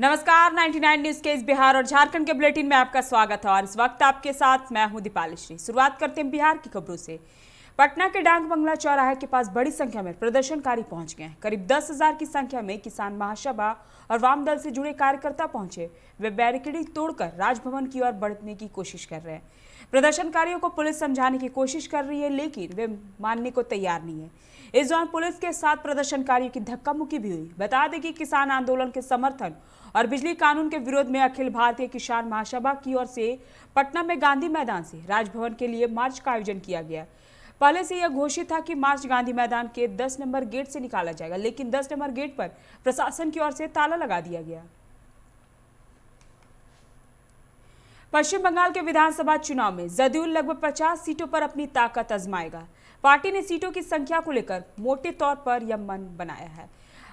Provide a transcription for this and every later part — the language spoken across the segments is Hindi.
नमस्कार, 99 न्यूज के इस बिहार और झारखंड के बुलेटिन में आपका स्वागत है और इस वक्त आपके साथ मैं हूं दीपाली श्री। शुरुआत करते हैं बिहार की खबरों से। पटना के डांग बंगला चौराहे के पास बड़ी संख्या में प्रदर्शनकारी पहुंच गए हैं। करीब 10,000 की संख्या में किसान महासभा और वाम दल से जुड़े कार्यकर्ता पहुंचे। वे बैरिकेडिंग तोड़कर राजभवन की ओर बढ़ने की कोशिश कर रहे हैं। प्रदर्शनकारियों को पुलिस समझाने की कोशिश कर रही है, लेकिन वे मानने को तैयार नहीं है। इस दौरान पुलिस के साथ प्रदर्शनकारियों की धक्का मुक्की भी हुई। बता दें कि किसान आंदोलन के समर्थन और बिजली कानून के विरोध में अखिल भारतीय किसान महासभा की ओर से पटना में गांधी मैदान से राजभवन के लिए मार्च का आयोजन किया गया। पहले से यह घोषित था कि मार्च गांधी मैदान के 10 नंबर गेट से निकाला जाएगा, लेकिन 10 नंबर गेट पर प्रशासन की ओर से ताला लगा दिया गया। पश्चिम बंगाल के विधानसभा चुनाव में जदयू लगभग 50 सीटों पर अपनी ताकत आजमाएगा। पार्टी ने सीटों की संख्या को लेकर मोटे तौर पर यह मन बनाया है।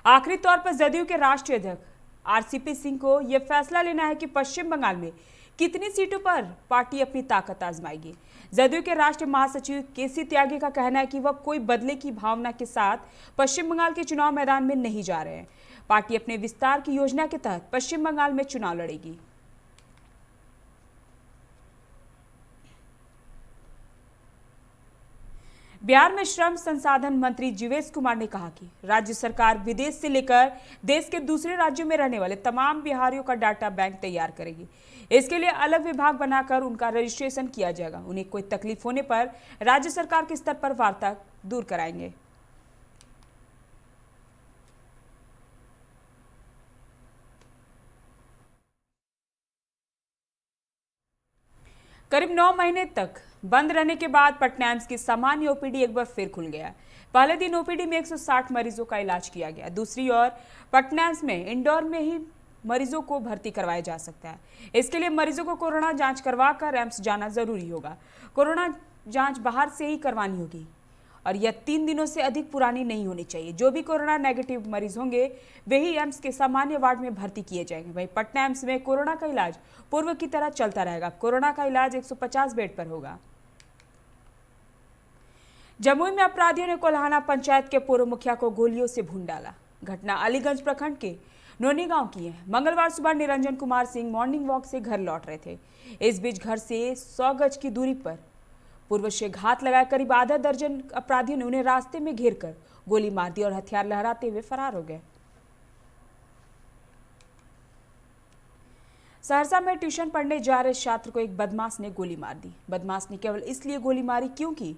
आखिरी तौर पर जदयू के राष्ट्रीय अध्यक्ष आरसीपी सिंह को यह फैसला लेना है कि पश्चिम बंगाल में कितनी सीटों पर पार्टी अपनी ताकत आजमाएगी। जदयू के राष्ट्रीय महासचिव केसी त्यागी का कहना है कि वह कोई बदले की भावना के साथ पश्चिम बंगाल के चुनाव मैदान में नहीं जा रहे हैं। पार्टी अपने विस्तार की योजना के तहत पश्चिम बंगाल में चुनाव लड़ेगी। बिहार में श्रम संसाधन मंत्री जीवेश कुमार ने कहा कि राज्य सरकार विदेश से लेकर देश के दूसरे राज्यों में रहने वाले तमाम बिहारियों का डाटा बैंक तैयार करेगी। इसके लिए अलग विभाग बनाकर उनका रजिस्ट्रेशन किया जाएगा। उन्हें कोई तकलीफ होने पर राज्य सरकार के स्तर पर वार्ता दूर कराएंगे। करीब 9 महीने तक बंद रहने के बाद पटना एम्स की सामान्य ओपीडी एक बार फिर खुल गया। पहले दिन ओपीडी में 160 मरीजों का इलाज किया गया। दूसरी ओर पटना एम्स में इंडोर में ही मरीजों को भर्ती करवाया जा सकता है। इसके लिए मरीजों को कोरोना जांच करवाकर एम्स जाना जरूरी होगा। कोरोना जांच बाहर से ही करवानी होगी और यह 3 दिनों से अधिक पुरानी नहीं होनी चाहिए। जो भी कोरोना नेगेटिव मरीज होंगे वे ही एम्स के सामान्य वार्ड में भर्ती किए जाएंगे। वहीं पटना एम्स में कोरोना का इलाज पूर्व की तरह चलता रहेगा। कोरोना का इलाज 150 बेड पर होगा। जमुई में अपराधियों ने कोल्हाना पंचायत के पूर्व मुखिया को गोलियों से भून डाला। घटना अलीगंज प्रखंड के नोनी गांव की है। मंगलवार सुबह निरंजन कुमार सिंह मॉर्निंग वॉक से घर लौट रहे थे। इस बीच घर से 100 गज की दूरी पर पूर्व से घात लगाकर करीब आधा दर्जन अपराधियों ने उन्हें रास्ते में घेर कर गोली मार दी और हथियार लहराते हुए फरार हो गए। सहरसा में ट्यूशन पढ़ने जा रहे छात्र को एक बदमाश ने गोली मार दी। बदमाश ने केवल इसलिए गोली मारी क्योंकि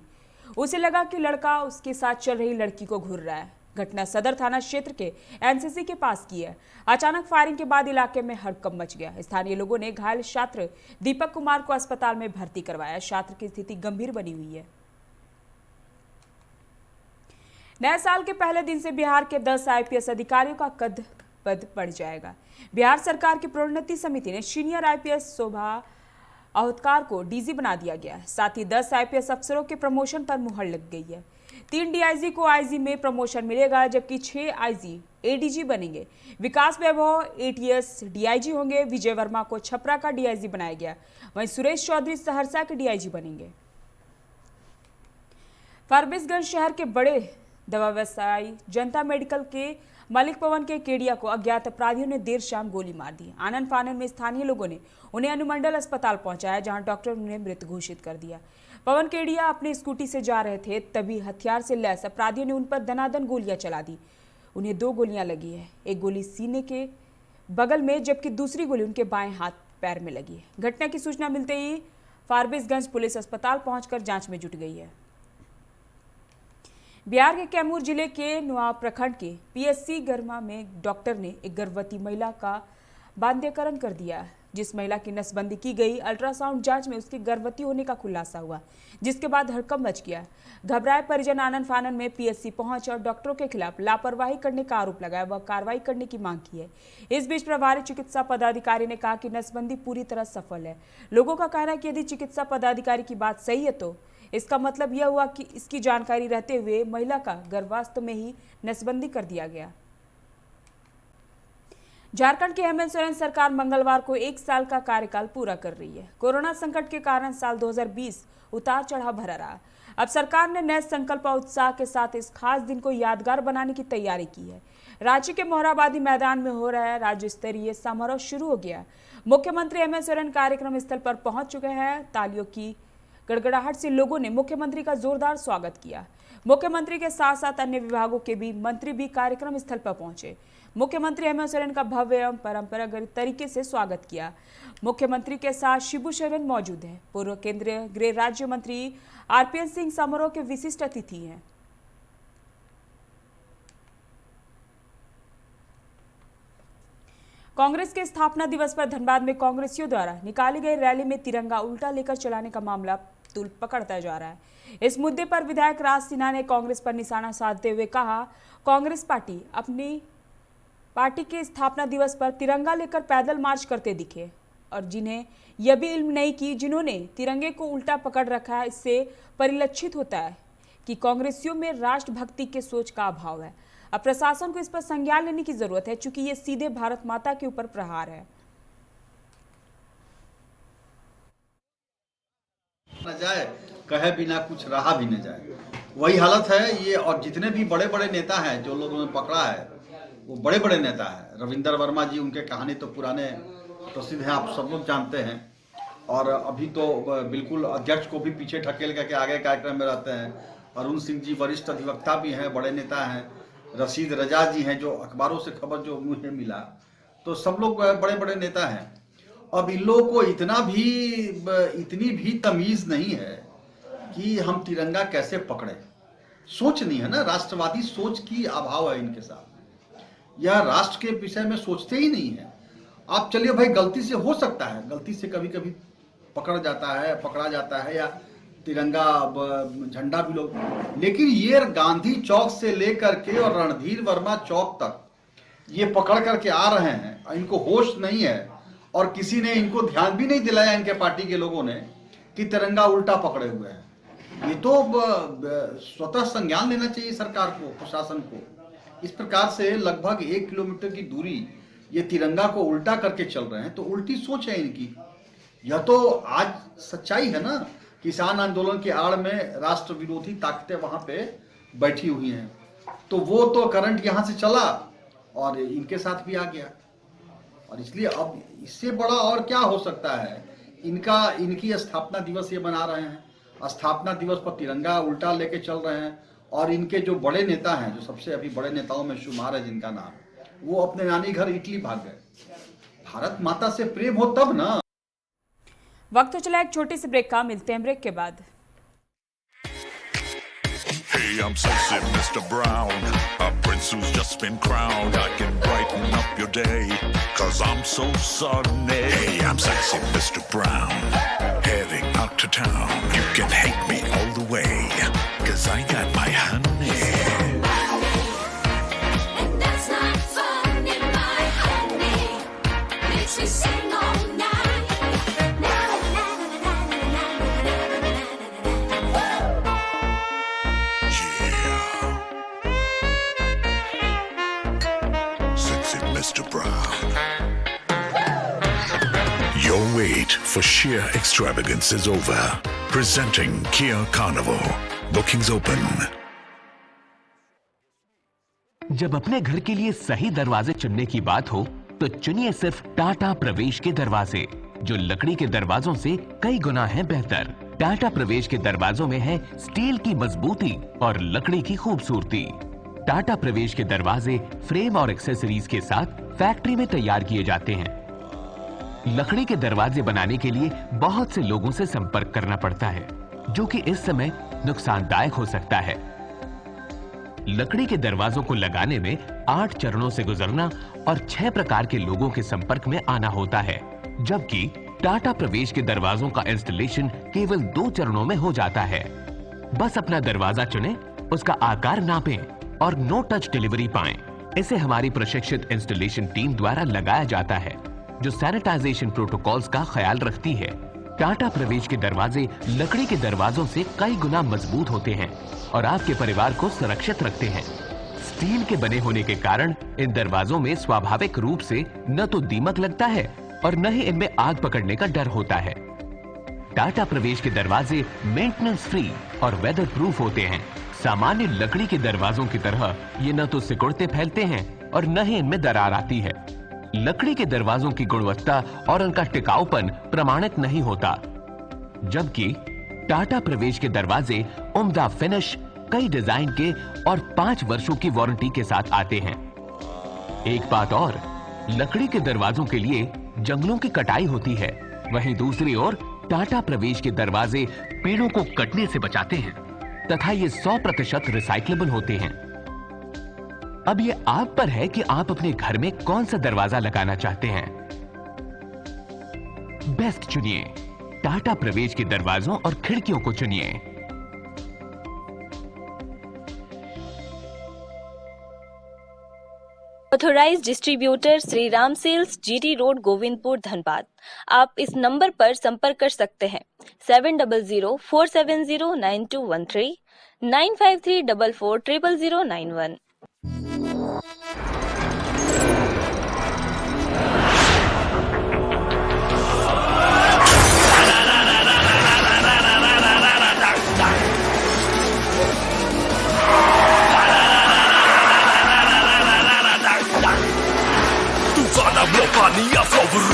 उसे लगा कि लड़का उसके साथ चल रही लड़की को घूर रहा है। घटना सदर थाना क्षेत्र के एनसीसी के पास की है। अचानक फायरिंग के बाद इलाके में हड़कंप मच गया। स्थानीय लोगों ने घायल छात्र दीपक कुमार को अस्पताल में भर्ती करवाया। छात्र की स्थिति गंभीर बनी हुई है। नए साल के पहले दिन से बिहार के 10 आईपीएस अधिकारियों का कद बढ़ जाएगा। बिहार सरकार की प्रोन्नति समिति ने सीनियर आईपीएस शोभा आहूतकार को डीजी बना दिया गया है। साथ ही 10 आईपीएस अफसरों के प्रमोशन पर मुहर लग गई है। 3 डीआईजी को आईजी में प्रमोशन मिलेगा, जबकि 6 आईजी एडीजी बनेंगे। विकास वैभव एटीएस डीआईजी होंगे। विजय वर्मा को छपरा का डीआईजी बनाया गया। वहीं सुरेश चौधरी सहरसा के डीआईजी बनेंगे। फारबिसगंज शहर के बड़े दवा व्यवसायी जनता मेडिकल के मालिक पवन के केडिया को अज्ञात अपराधियों ने देर शाम गोली मार दी। आनन फानन में स्थानीय लोगों ने उन्हें अनुमंडल अस्पताल पहुंचाया, जहां डॉक्टर ने उन्हें मृत घोषित कर दिया। पवन केडिया अपनी स्कूटी से जा रहे थे, तभी हथियार से लैस अपराधियों ने उन पर दनादन गोलियां चला दी। उन्हें 2 गोलियां लगी है। एक गोली सीने के बगल में, जबकि दूसरी गोली उनके बाएं हाथ पैर में लगी है। घटना की सूचना मिलते ही फारबिसगंज पुलिस अस्पताल पहुंचकर जांच में जुट गई है। बिहार के कैमूर जिले के नुआव प्रखंड के पीएससी गरमा में डॉक्टर ने एक गर्भवती महिला का बांध्यकरण कर दिया। जिस महिला की नसबंदी की गई, अल्ट्रासाउंड जांच में उसके गर्भवती होने का खुलासा हुआ, जिसके बाद हड़कंप मच गया। घबराए परिजन आनंद फानन में पीएससी पहुंचे और डॉक्टरों के खिलाफ लापरवाही करने का आरोप लगाया व कार्रवाई करने की मांग की है। इस बीच प्रभारी चिकित्सा पदाधिकारी ने कहा कि नसबंदी पूरी तरह सफल है। लोगों का कहना है कि यदि चिकित्सा पदाधिकारी की बात सही है तो इसका मतलब यह हुआ कि इसकी जानकारी रहते हुए महिला का गर्भावस्था में ही नसबंदी कर दिया गया। झारखंड की हेमंत सोरेन सरकार मंगलवार को 1 साल का कार्यकाल पूरा कर रही है। कोरोना संकट के कारण साल 2020 उतार चढ़ाव भरा रहा। अब सरकार ने नए संकल्प और उत्साह के साथ इस खास दिन को यादगार बनाने की तैयारी की है। रांची के मोरहाबादी मैदान में हो रहा है राज्य स्तरीय समारोह शुरू हो गया। मुख्यमंत्री हेमंत सोरेन कार्यक्रम स्थल पर पहुंच चुके हैं। तालियों की गड़गड़ाहट से लोगों ने मुख्यमंत्री का जोरदार स्वागत किया। मुख्यमंत्री के साथ साथ अन्य विभागों के भी मंत्री भी कार्यक्रम स्थल पर पहुंचे। मुख्यमंत्री हेमंत सोरेन का भव्य एवं परंपरागत तरीके से स्वागत किया। मुख्यमंत्री के साथ शिबू सोरेन मौजूद हैं। पूर्व केंद्रीय गृह राज्य मंत्री आरपीएन सिंह समारोह के विशिष्ट अतिथि हैं। कांग्रेस के स्थापना दिवस पर धनबाद में कांग्रेसियों द्वारा निकाली गई रैली में तिरंगा उल्टा लेकर चलाने का मामला तूल पकड़ता जा रहा है। इस मुद्दे पर विधायक राज सिन्हा ने कांग्रेस पर निशाना साधते हुए कहा, कांग्रेस पार्टी अपनी पार्टी के स्थापना दिवस पर तिरंगा लेकर पैदल मार्च करते दिखे और जिन्हें यह भी इल्म नहीं कि जिन्होंने तिरंगे को उल्टा पकड़ रखा है, इससे परिलक्षित होता है कि कांग्रेसियों में राष्ट्रभक्ति के सोच का अभाव है। अब प्रशासन को इस पर संज्ञान लेने की जरूरत है, क्योंकि ये सीधे भारत माता के ऊपर प्रहार है। न जाए कहे बिना कुछ रहा भी न जाए, वही हालत है ये। और जितने भी बड़े बड़े नेता हैं जो लोगों ने पकड़ा है वो बड़े बड़े नेता हैं। रविंदर वर्मा जी, उनके कहानी तो पुराने प्रसिद्ध हैं, आप सब लोग जानते हैं। और अभी तो बिल्कुल अध्यक्ष को भी पीछे ढकेल करके आगे कार्यक्रम में रहते हैं। अरुण सिंह जी वरिष्ठ अधिवक्ता भी हैं, बड़े नेता हैं। रशीद रजा जी हैं जो अखबारों से खबर जो मुझे मिला, तो सब लोग बड़े बड़े नेता हैं। अब इन लोगों को इतनी भी तमीज नहीं है कि हम तिरंगा कैसे पकड़े। सोच नहीं है ना, राष्ट्रवादी सोच की अभाव है इनके साथ। यह राष्ट्र के विषय में सोचते ही नहीं है। आप चलिए भाई, गलती से हो सकता है, गलती से कभी कभी पकड़ा जाता है या तिरंगा झंडा भी लोग, लेकिन ये गांधी चौक से लेकर के और रणधीर वर्मा चौक तक ये पकड़ करके आ रहे हैं। इनको होश नहीं है और किसी ने इनको ध्यान भी नहीं दिलाया, इनके पार्टी के लोगों ने, कि तिरंगा उल्टा पकड़े हुए हैं। ये तो स्वतः संज्ञान लेना चाहिए सरकार को, प्रशासन को। इस प्रकार से लगभग 1 किलोमीटर की दूरी ये तिरंगा को उल्टा करके चल रहे हैं, तो उल्टी सोच है इनकी। यह तो आज सच्चाई है ना। किसान आंदोलन के आड़ में राष्ट्र विरोधी ताकतें वहां पे बैठी हुई हैं, तो वो तो करंट यहां से चला और इनके साथ भी आ गया। और इसलिए अब इससे बड़ा और क्या हो सकता है। इनकी स्थापना दिवस ये मना रहे हैं, स्थापना दिवस पर तिरंगा उल्टा लेके चल रहे हैं। और इनके जो बड़े नेता हैं, जो सबसे अभी बड़े नेताओं में शुमार है जिनका नाम, वो अपने नानी घर इटली भाग गए। भारत माता से प्रेम हो तब ना। वक्त तो चला एक छोटी सी ब्रेक का, मिलते हैं ब्रेक के बाद। Hey, I'm sexy Mr. Brown, a prince who's just been crowned. I can brighten up your day, 'cause I'm so sunny. Hey, I'm sexy Mr. Brown, heading out to town. You can hate me all the way, 'cause I got my honey. And that's not funny, my honey makes me sing all night. Mr. Brown. Your wait for sheer extravagance is over. Presenting Kia Carnival. Bookings open. जब अपने घर के लिए सही दरवाजे चुनने की बात हो, तो चुनिए सिर्फ टाटा प्रवेश के दरवाजे, जो लकड़ी के दरवाजों से कई गुना है बेहतर। टाटा प्रवेश के दरवाजों में है स्टील की मजबूती और लकड़ी की खूबसूरती। टाटा प्रवेश के दरवाजे फ्रेम और एक्सेसरीज के साथ फैक्ट्री में तैयार किए जाते हैं। लकड़ी के दरवाजे बनाने के लिए बहुत से लोगों से संपर्क करना पड़ता है, जो कि इस समय नुकसानदायक हो सकता है। लकड़ी के दरवाजों को लगाने में 8 चरणों से गुजरना और 6 प्रकार के लोगों के संपर्क में आना होता है, जबकि टाटा प्रवेश के दरवाजों का इंस्टॉलेशन केवल 2 चरणों में हो जाता है। बस अपना दरवाजा चुनें, उसका आकार नापें और नो टच डिलीवरी पाएं। इसे हमारी प्रशिक्षित इंस्टॉलेशन टीम द्वारा लगाया जाता है, जो सैनिटाइजेशन प्रोटोकॉल्स का ख्याल रखती है। टाटा प्रवेश के दरवाजे लकड़ी के दरवाजों से कई गुना मजबूत होते हैं और आपके परिवार को सुरक्षित रखते हैं। स्टील के बने होने के कारण इन दरवाजों में स्वाभाविक रूप से न तो दीमक लगता है और न ही इनमें आग पकड़ने का डर होता है। टाटा प्रवेश के दरवाजे मेंटेनेंस फ्री और वेदर प्रूफ होते हैं। सामान्य लकड़ी के दरवाजों की तरह ये न तो सिकुड़ते फैलते हैं और न ही इनमें दरार आती है। लकड़ी के दरवाजों की गुणवत्ता और उनका टिकाऊपन प्रमाणित नहीं होता, जबकि टाटा प्रवेश के दरवाजे उम्दा फिनिश, कई डिजाइन के और 5 वर्षों की वारंटी के साथ आते हैं। एक बात और, लकड़ी के दरवाजों के लिए जंगलों की कटाई होती है, वहीं दूसरी ओर टाटा प्रवेश के दरवाजे पेड़ों को कटने से बचाते हैं तथा ये 100% रिसाइक्लेबल होते हैं। अब ये आप पर है कि आप अपने घर में कौन सा दरवाजा लगाना चाहते हैं। बेस्ट चुनिए, टाटा प्रवेश के दरवाजों और खिड़कियों को चुनिए। Authorised distributor Shri Ram sales, GT road, Govindpur, Dhanbad. आप इस नंबर पर संपर्क कर सकते हैं 7004709213 9534400091।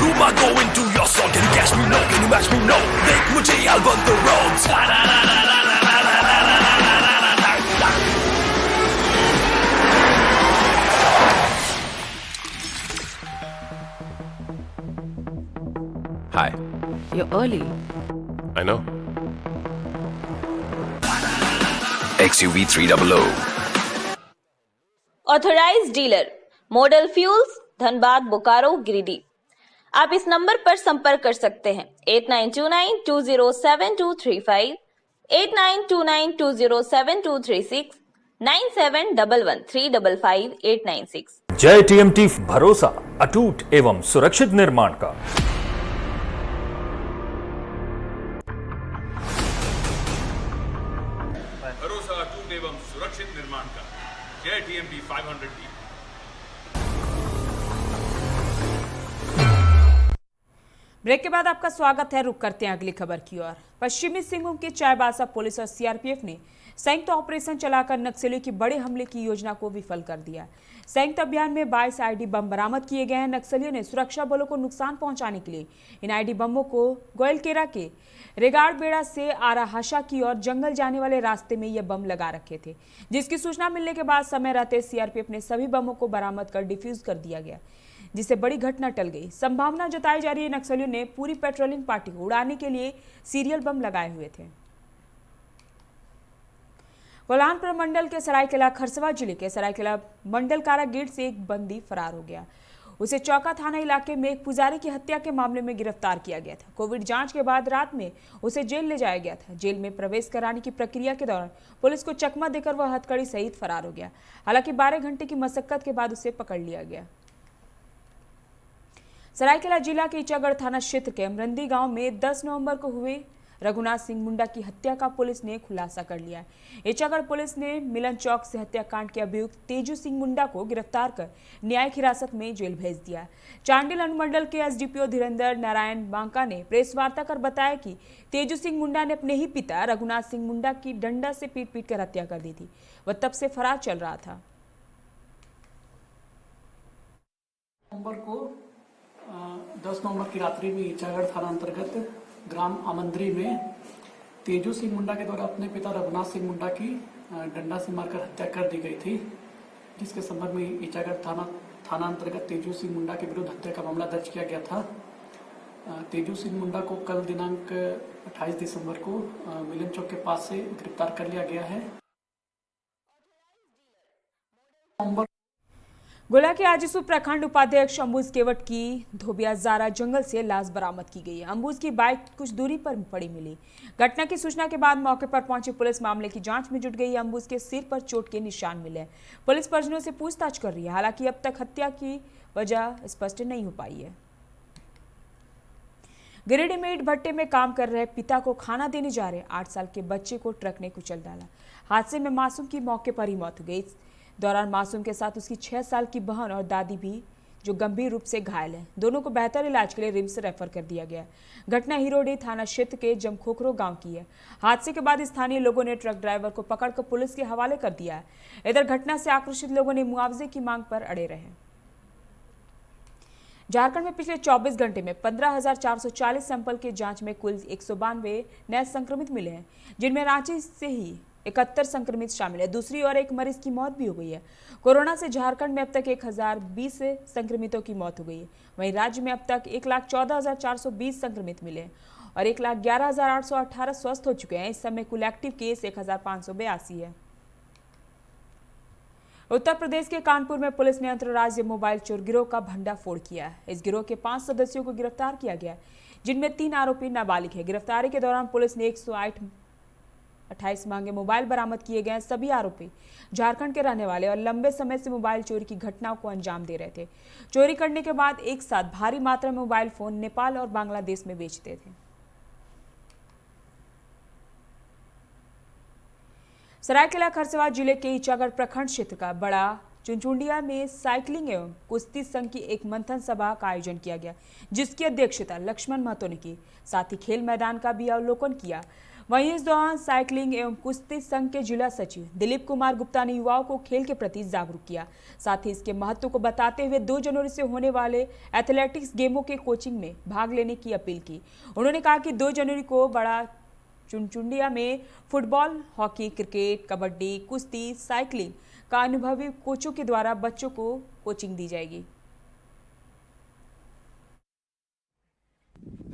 Rumor go into your song. Can you catch me? No. Can you match me? No. Make mujhe I'll burn the roads. Hi. You're early. I know. XUV 300. Authorised dealer, model fuels, Dhanbad, Bokaro, Giridih. आप इस नंबर पर संपर्क कर सकते हैं 8929207235, 8929207236, 9711355896। जय टीएमटी, भरोसा अटूट एवं सुरक्षित निर्माण का। भरोसा अटूट एवं सुरक्षित निर्माण का। जय टीएमटी 500D। ब्रेक के बाद आपका स्वागत है। रुक करते हैं अगली खबर की ओर। पश्चिमी सिंहभूम की चाईबासा पुलिस और सीआरपीएफ ने संयुक्त ऑपरेशन चलाकर नक्सलियों की बड़े हमले की योजना को विफल कर दिया। संयुक्त अभियान में 22 आईडी बम बरामद किए गए हैं। नक्सलियों ने सुरक्षा बलों को नुकसान पहुंचाने के लिए इन आईडी बमों को गोयलकेरा के रेगाड़बेड़ा से आराहाशा की ओर जंगल जाने वाले रास्ते में ये बम लगा रखे थे, जिसकी सूचना मिलने के बाद समय रहते सीआरपीएफ ने सभी बमों को बरामद कर डिफ्यूज कर दिया गया, जिससे बड़ी घटना टल गई। संभावना जताई जा रही है नक्सलियों ने पूरी पेट्रोलिंग पार्टी को उड़ाने के लिए सीरियल बम लगाए हुए थे। कोल्हान प्रमंडल के सरायकेला खरसवा जिले के सरायकेला मंडल कारागेट से एक बंदी फरार हो गया। उसे चौका थाना इलाके में एक पुजारी की हत्या के मामले में गिरफ्तार किया गया था। कोविड जांच के बाद रात में उसे जेल ले जाया गया था। जेल में प्रवेश कराने की प्रक्रिया के दौरान पुलिस को चकमा देकर वह हथकड़ी सहित फरार हो गया। हालांकि 12 घंटे की मशक्कत के बाद उसे पकड़ लिया गया। सरायकेला जिला के ईचागढ़ थाना क्षेत्र के अमरंदी गांव में 10 नवंबर को हुए रघुनाथ सिंह मुंडा की हत्या का पुलिस ने खुलासा कर लिया है। ईचागढ़ पुलिस ने मिलन चौक से हत्याकांड के अभियुक्त तेजू सिंह मुंडा को गिरफ्तार कर न्यायिक हिरासत में जेल भेज दिया। चांडिल अनुमंडल के एसडीपीओ धीरेन्द्र नारायण बांका ने प्रेस वार्ता कर बताया कि तेजू सिंह मुंडा ने अपने ही पिता रघुनाथ सिंह मुंडा की डंडा से पीट कर हत्या कर दी थी। वह तब से फरार चल रहा था। 10 नवंबर की रात्रि में ईचागढ़ थाना अंतर्गत ग्राम आमंद्री में तेजू सिंह मुंडा के द्वारा अपने पिता रघुनाथ सिंह मुंडा की डंडा से मारकर हत्या कर दी गई थी, जिसके संबंध में ईचागढ़ थाना अंतर्गत तेजू सिंह मुंडा के विरुद्ध हत्या का मामला दर्ज किया गया था। तेजू सिंह मुंडा को कल दिनांक 28 दिसंबर को मिलन चौक के पास से गिरफ्तार कर लिया गया है। गोला के आजिसू प्रखंड उपाध्यक्ष अंबुज केवट की धोबियाजारा जंगल से लाश बरामद की गई है। अंबुज की बाइक कुछ दूरी पर पड़ी मिली। घटना की सूचना के बाद मौके पर पहुंची पुलिस मामले की जांच में जुट गई। अंबुज के सिर पर चोट के निशान मिले। पुलिस परिजनों से पूछताछ कर रही है। हालांकि अब तक हत्या की वजह स्पष्ट नहीं हो पाई है। गिरिडीह में ईंट भट्टे में काम कर रहे पिता को खाना देने जा रहे 8 साल के बच्चे को ट्रक ने कुचल डाला। हादसे में मासूम की मौके पर ही मौत हो गई। इस दौरान मासूम के साथ उसकी 6 साल की बहन और दादी भी जो गंभीर रूप से घायल हैं। दोनों को बेहतर इलाज के लिए रिम्स रेफर कर दिया गया है। घटना हिरोडी थाना क्षेत्र के जमखोखरो गांव की है। हादसे के बाद स्थानीय लोगों ने ट्रक ड्राइवर को पकड़कर पुलिस के हवाले कर दिया है। इधर घटना से आक्रोशित लोगों ने मुआवजे की मांग पर अड़े रहे। झारखंड में पिछले 24 घंटे में 15,440 सैंपल के जांच में कुल 192 नए संक्रमित मिले हैं, जिनमें रांची से ही 71 संक्रमित शामिल है। दूसरी ओर एक मरीज की मौत भी हो गई है। कोरोना से झारखंड में अब तक 1020 संक्रमितों की मौत हो गई है। वहीं राज्य में अब तक 1,14,420 संक्रमित मिले हैं और 1,11,818 स्वस्थ हो चुके हैं। इस समय कुल एक्टिव केस 1,582 है। उत्तर प्रदेश के कानपुर में पुलिस ने अंतर्राज्यीय मोबाइल चोर गिरोह का भंडाफोड़ किया है। इस गिरोह के 5 सदस्यों को गिरफ्तार किया गया है, जिनमें 3 आरोपी नाबालिग है। गिरफ्तारी के दौरान पुलिस ने 128 महंगे मोबाइल बरामद किए गए। सभी आरोपी झारखंड के रहने वाले और लंबे समय से मोबाइल चोरी की घटनाओं को अंजाम दे रहे थे। चोरी करने के बाद एक साथ भारी मात्रा में मोबाइल फोन नेपाल और बांग्लादेश में बेचते थे। सरायकेला खरसावां जिले के ईचागढ़ प्रखंड क्षेत्र का बड़ा चुनचुंडिया में साइकिलिंग एवं कुश्ती संघ की एक मंथन सभा का आयोजन किया गया, जिसकी अध्यक्षता लक्ष्मण महतो ने की। साथ ही खेल मैदान का भी अवलोकन किया। वहीं इस दौरान साइकिलिंग एवं कुश्ती संघ के जिला सचिव दिलीप कुमार गुप्ता ने युवाओं को खेल के प्रति जागरूक किया। साथ ही इसके महत्व को बताते हुए 2 जनवरी से होने वाले एथलेटिक्स गेमों के कोचिंग में भाग लेने की अपील की। उन्होंने कहा कि 2 जनवरी को बड़ा चुनचुंडिया में फुटबॉल, हॉकी, क्रिकेट, कबड्डी, कुश्ती, साइकिलिंग का अनुभवी कोचों के द्वारा बच्चों को कोचिंग दी जाएगी।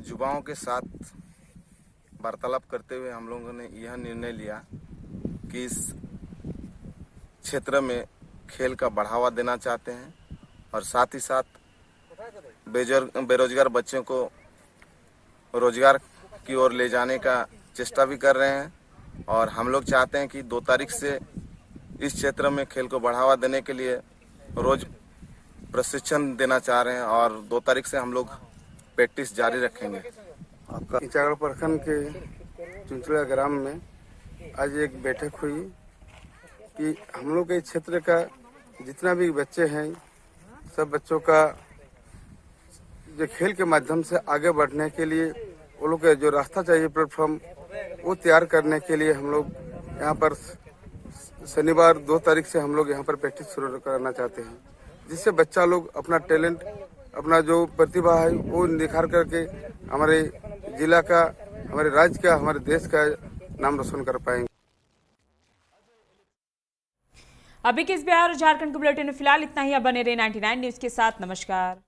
युवाओं के साथ वार्तालाप करते हुए हम लोगों ने यह निर्णय लिया कि इस क्षेत्र में खेल का बढ़ावा देना चाहते हैं और साथ ही साथ बेरोजगार बच्चों को रोजगार की ओर ले जाने का चेष्टा भी कर रहे हैं। और हम लोग चाहते हैं कि 2 तारीख से इस क्षेत्र में खेल को बढ़ावा देने के लिए रोज प्रशिक्षण देना चाह रहे हैं और 2 तारीख से हम लोग प्रैक्टिस जारी रखेंगे। ईचागढ़ प्रखंड के चुनचुंडिया ग्राम में आज एक बैठक हुई कि हम लोग के क्षेत्र का जितना भी बच्चे हैं, सब बच्चों का जो खेल के माध्यम से आगे बढ़ने के लिए वो लोग का जो रास्ता चाहिए, प्लेटफॉर्म, वो तैयार करने के लिए हम लोग यहाँ पर शनिवार 2 तारीख से हम लोग यहाँ पर प्रैक्टिस शुरू करना चाहते हैं, जिससे बच्चा लोग अपना टैलेंट, अपना जो प्रतिभा है वो निखार करके हमारे जिला का, हमारे राज्य का, हमारे देश का नाम रोशन कर पाएंगे। अभी के इस बिहार और झारखंड के बुलेटिन में फिलहाल इतना ही। अब बने रहे 99 न्यूज के साथ। नमस्कार।